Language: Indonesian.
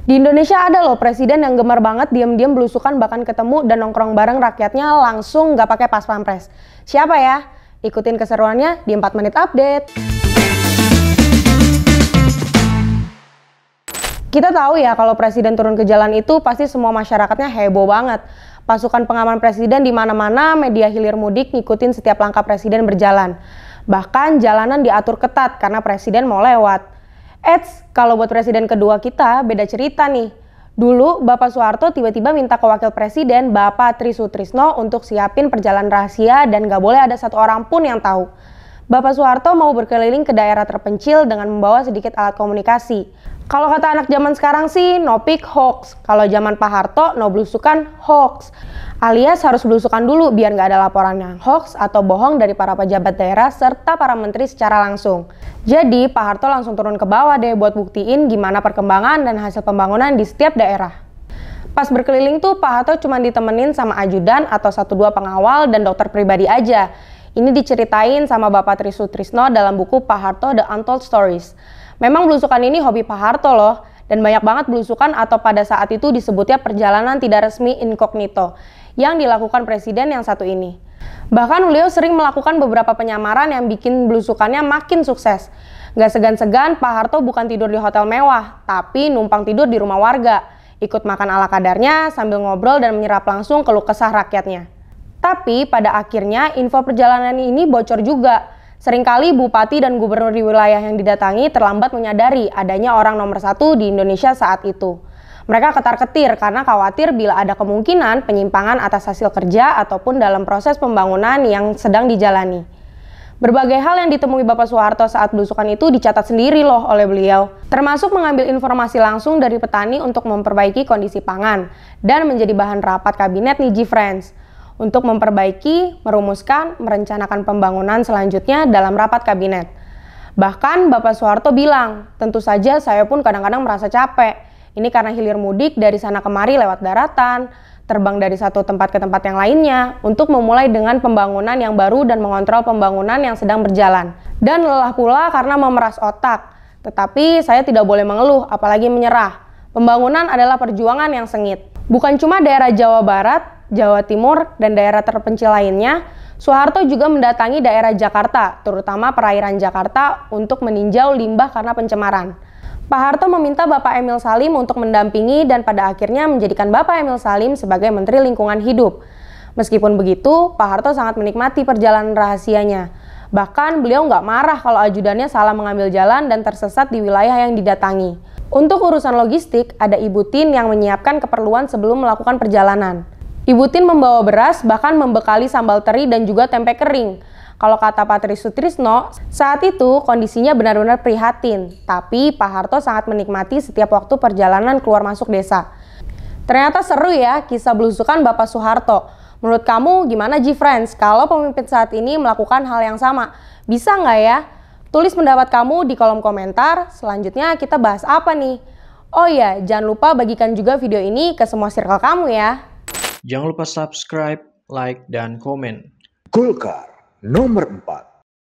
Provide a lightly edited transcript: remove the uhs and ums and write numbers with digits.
Di Indonesia ada loh presiden yang gemar banget diam-diam belusukan bahkan ketemu dan nongkrong bareng rakyatnya langsung nggak pakai pas pampres. Siapa ya? Ikutin keseruannya di 4 menit update. Kita tahu ya kalau presiden turun ke jalan itu pasti semua masyarakatnya heboh banget. Pasukan pengaman presiden di mana-mana, media hilir mudik ngikutin setiap langkah presiden berjalan. Bahkan jalanan diatur ketat karena presiden mau lewat. Kalau buat presiden kedua kita beda cerita nih. Dulu Bapak Soeharto tiba-tiba minta ke wakil presiden Bapak Tri Sutrisno untuk siapin perjalanan rahasia dan gak boleh ada satu orang pun yang tahu. Bapak Soeharto mau berkeliling ke daerah terpencil dengan membawa sedikit alat komunikasi. Kalau kata anak zaman sekarang sih no pic hoax. Kalau zaman Pak Harto no belusukan hoax. Alias harus belusukan dulu biar nggak ada laporan yang hoax atau bohong dari para pejabat daerah serta para menteri secara langsung. Jadi Pak Harto langsung turun ke bawah deh buat buktiin gimana perkembangan dan hasil pembangunan di setiap daerah. Pas berkeliling tuh Pak Harto cuma ditemenin sama ajudan atau 1-2 pengawal dan dokter pribadi aja. Ini diceritain sama Bapak Tri Sutrisno dalam buku Pak Harto The Untold Stories. Memang belusukan ini hobi Pak Harto loh, dan banyak banget belusukan atau pada saat itu disebutnya perjalanan tidak resmi incognito yang dilakukan presiden yang satu ini. Bahkan beliau sering melakukan beberapa penyamaran yang bikin belusukannya makin sukses. Gak segan-segan Pak Harto bukan tidur di hotel mewah, tapi numpang tidur di rumah warga, ikut makan ala kadarnya sambil ngobrol dan menyerap langsung keluh kesah rakyatnya. Tapi pada akhirnya info perjalanan ini bocor juga. Seringkali bupati dan gubernur di wilayah yang didatangi terlambat menyadari adanya orang nomor 1 di Indonesia saat itu. Mereka ketar-ketir karena khawatir bila ada kemungkinan penyimpangan atas hasil kerja ataupun dalam proses pembangunan yang sedang dijalani. Berbagai hal yang ditemui Bapak Soeharto saat belusukan itu dicatat sendiri loh oleh beliau, termasuk mengambil informasi langsung dari petani untuk memperbaiki kondisi pangan dan menjadi bahan rapat kabinet nih G-Friends. Untuk memperbaiki, merumuskan, merencanakan pembangunan selanjutnya dalam rapat kabinet. Bahkan Bapak Soeharto bilang, tentu saja saya pun kadang-kadang merasa capek. Ini karena hilir mudik dari sana kemari lewat daratan, terbang dari satu tempat ke tempat yang lainnya, untuk memulai dengan pembangunan yang baru dan mengontrol pembangunan yang sedang berjalan. Dan lelah pula karena memeras otak. Tetapi saya tidak boleh mengeluh, apalagi menyerah. Pembangunan adalah perjuangan yang sengit. Bukan cuma daerah Jawa Barat, Jawa Timur, dan daerah terpencil lainnya, Soeharto juga mendatangi daerah Jakarta, terutama perairan Jakarta, untuk meninjau limbah karena pencemaran. Pak Harto meminta Bapak Emil Salim untuk mendampingi dan pada akhirnya menjadikan Bapak Emil Salim sebagai Menteri Lingkungan Hidup. Meskipun begitu, Pak Harto sangat menikmati perjalanan rahasianya. Bahkan beliau nggak marah kalau ajudannya salah mengambil jalan dan tersesat di wilayah yang didatangi. Untuk urusan logistik, ada Ibu Tin yang menyiapkan keperluan sebelum melakukan perjalanan. Ibu Tin membawa beras, bahkan membekali sambal teri dan juga tempe kering. Kalau kata Pak Tri Sutrisno, saat itu kondisinya benar-benar prihatin. Tapi Pak Harto sangat menikmati setiap waktu perjalanan keluar masuk desa. Ternyata seru ya kisah belusukan Bapak Soeharto. Menurut kamu gimana G-Friends kalau pemimpin saat ini melakukan hal yang sama? Bisa nggak ya? Tulis pendapat kamu di kolom komentar. Selanjutnya kita bahas apa nih? Oh iya, jangan lupa bagikan juga video ini ke semua circle kamu ya. Jangan lupa subscribe, like, dan komen. Golkar nomor 4.